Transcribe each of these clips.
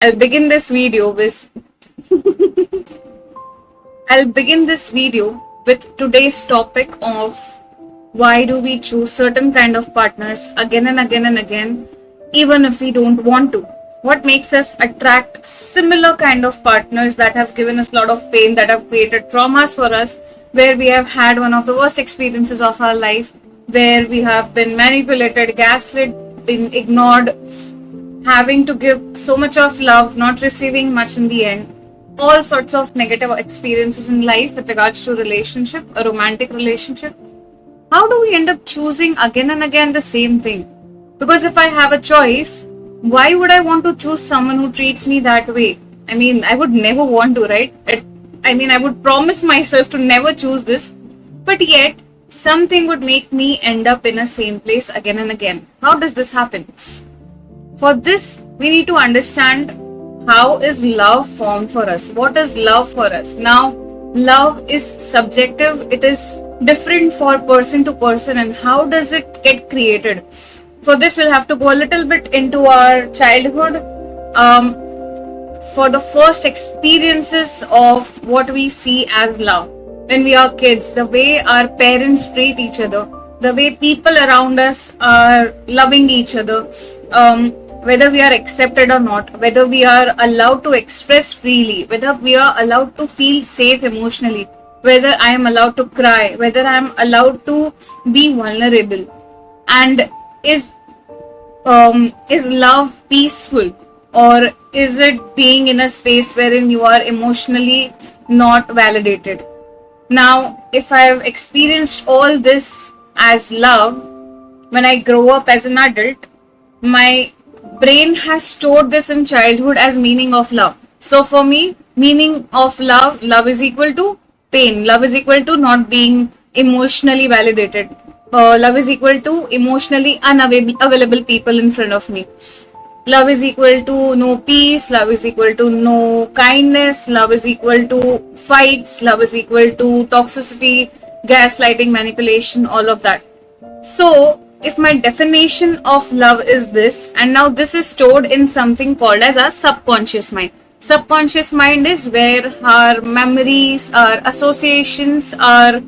I'll begin this video with I'll begin this video with today's topic of why do we choose certain kind of partners again and again and again, even if we don't want to. What makes us attract similar kind of partners that have given us a lot of pain, that have created traumas for us, where we have had one of the worst experiences of our life, where we have been manipulated, gaslit, been ignored, having to give so much of love, not receiving much in the end, all sorts of negative experiences in life with regards to relationship, a romantic relationship. How do we end up choosing again and again the same thing? Because if I have a choice, why would I want to choose someone who treats me that way? I mean, I would never want to, right? I would promise myself to never choose this, but yet something would make me end up in a same place again and again. How does this happen? For this, we need to understand how is love formed for us? What is love for us? Now, love is subjective. It is different for person to person, and how does it get created? For this, we'll have to go a little bit into our childhood. For the first experiences of what we see as love. When we are kids, the way our parents treat each other, the way people around us are loving each other, whether we are accepted or not, whether we are allowed to express freely, whether we are allowed to feel safe emotionally, whether I am allowed to cry, whether I am allowed to be vulnerable, and is love peaceful, or is it being in a space wherein you are emotionally not validated? Now, if I have experienced all this as love, when I grow up as an adult, my brain has stored this in childhood as meaning of love. So for me, meaning of love is equal to pain. Love is equal to not being emotionally validated. Love is equal to emotionally unavailable people in front of me. Love is equal to no peace. Love is equal to no kindness. Love is equal to fights. Love is equal to toxicity, gaslighting, manipulation, all of that. So, if my definition of love is this, and now this is stored in something called as our subconscious mind. Subconscious mind is where our memories, our associations, our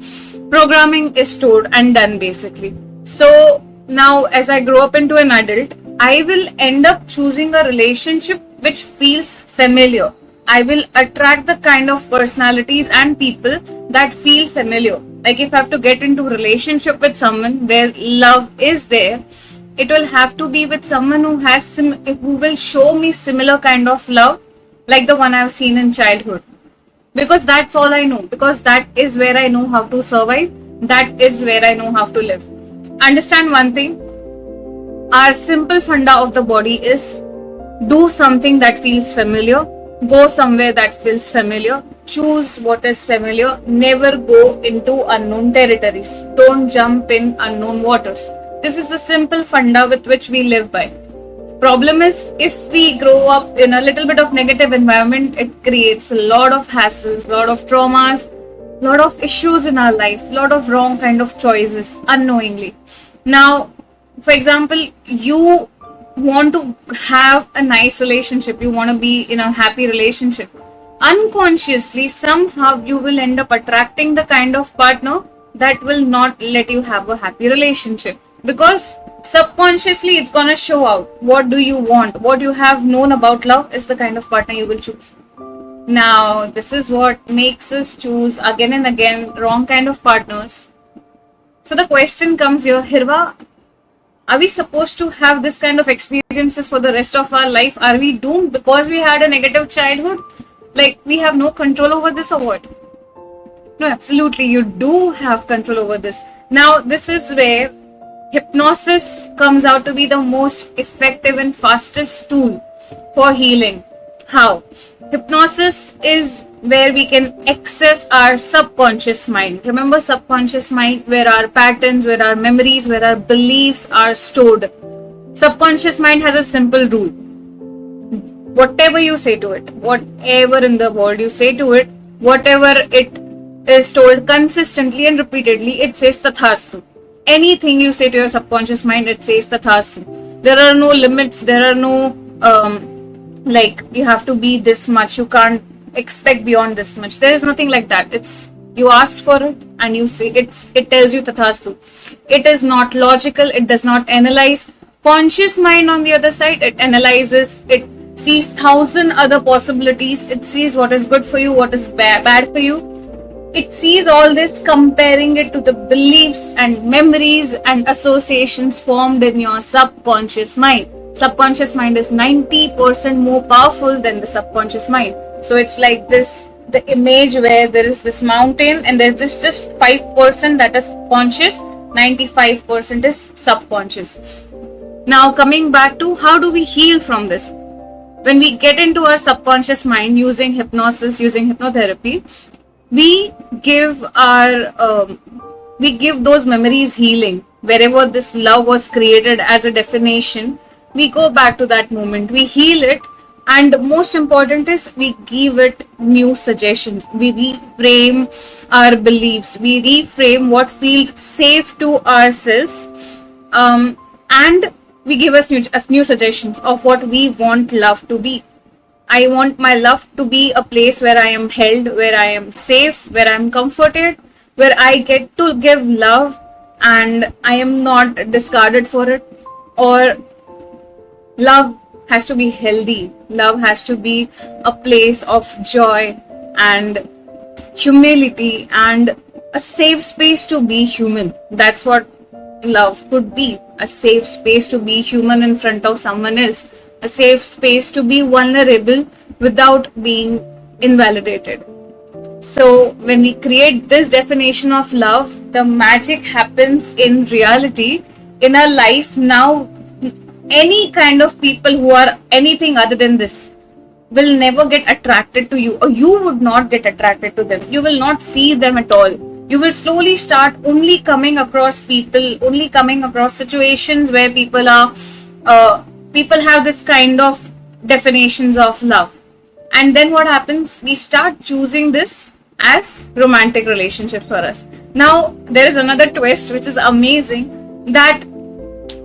programming is stored and done basically. So now as I grow up into an adult, I will end up choosing a relationship which feels familiar. I will attract the kind of personalities and people that feel familiar. Like if I have to get into a relationship with someone where love is there, it will have to be with someone who will show me similar kind of love like the one I've seen in childhood. Because that's all I know. Because that is where I know how to survive. That is where I know how to live. Understand one thing. Our simple funda of the body is do something that feels familiar. Go somewhere that feels familiar. Choose what is familiar. Never go into unknown territories. Don't jump in unknown waters. This is the simple funda with which we live by. Problem is, if we grow up in a little bit of negative environment, it creates a lot of hassles, a lot of traumas, a lot of issues in our life, a lot of wrong kind of choices unknowingly. Now, for example, you want to have a nice relationship, you want to be in a happy relationship. Unconsciously, somehow you will end up attracting the kind of partner that will not let you have a happy relationship, because subconsciously it's gonna show out what do you want. What you have known about love is the kind of partner you will choose. Now this is what makes us choose again and again wrong kind of partners. So the question comes here, Hirva, are we supposed to have this kind of experiences for the rest of our life? Are we doomed because we had a negative childhood? Like we have no control over this or what? No, absolutely, you do have control over this. Now this is where hypnosis comes out to be the most effective and fastest tool for healing. How? Hypnosis is where we can access our subconscious mind. Remember subconscious mind, where our patterns, where our memories, where our beliefs are stored. Subconscious mind has a simple rule. Whatever you say to it, whatever in the world you say to it, whatever it is told consistently and repeatedly, it says tathastu. Anything you say to your subconscious mind, it says tathastu. There are no limits, there are no like you have to be this much, you can't expect beyond this much. There is nothing like that. It's you ask for it and you see it tells you tathastu. It is not logical, it does not analyze. Conscious mind on the other side, it analyzes, it sees thousand other possibilities, it sees what is good for you, what is bad for you. It sees all this, comparing it to the beliefs and memories and associations formed in your subconscious mind. Subconscious mind is 90% more powerful than the subconscious mind. So it's like this, the image where there is this mountain and there's this just 5% that is conscious, 95% is subconscious. Now coming back to how do we heal from this? When we get into our subconscious mind using hypnosis, using hypnotherapy, we give those memories healing. Wherever this love was created as a definition, we go back to that moment, we heal it, and most important is we give it new suggestions, we reframe our beliefs, we reframe what feels safe to ourselves, and we give us new suggestions of what we want love to be. I want my love to be a place where I am held, where I am safe, where I am comforted, where I get to give love and I am not discarded for it. Or love has to be healthy. Love has to be a place of joy and humility and a safe space to be human. That's what love could be, a safe space to be human in front of someone else, a safe space to be vulnerable without being invalidated. So when we create this definition of love, the magic happens in reality in our life. Now any kind of people who are anything other than this will never get attracted to you, or you would not get attracted to them. You will not see them at all. You will slowly start only coming across people, only coming across situations where people have this kind of definitions of love. And then what happens? We start choosing this as romantic relationship for us. Now there is another twist which is amazing, that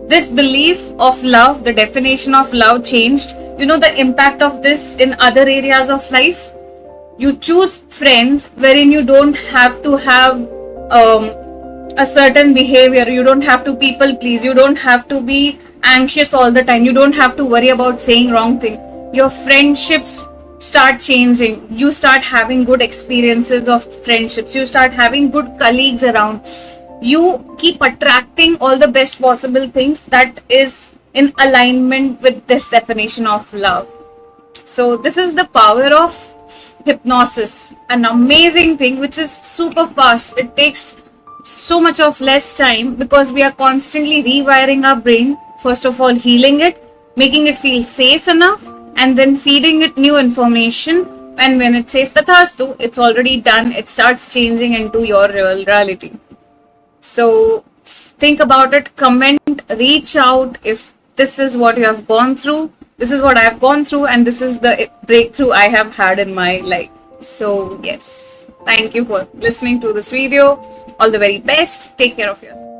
this belief of love, the definition of love changed. You know the impact of this in other areas of life. You choose friends wherein you don't have to have a certain behavior, you don't have to people please, you don't have to be anxious all the time, you don't have to worry about saying wrong thing. Your friendships start changing, you start having good experiences of friendships, you start having good colleagues around, you keep attracting all the best possible things that is in alignment with this definition of love. So this is the power of hypnosis, an amazing thing which is super fast. It takes so much of less time because we are constantly rewiring our brain, first of all healing it, making it feel safe enough, and then feeding it new information. And when it says tathastu, it's already done, it starts changing into your real reality. So think about it, comment, reach out if this is what you have gone through, this is what I have gone through, and this is the breakthrough I have had in my life. So yes, thank you for listening to this video. All the very best. Take care of yourself.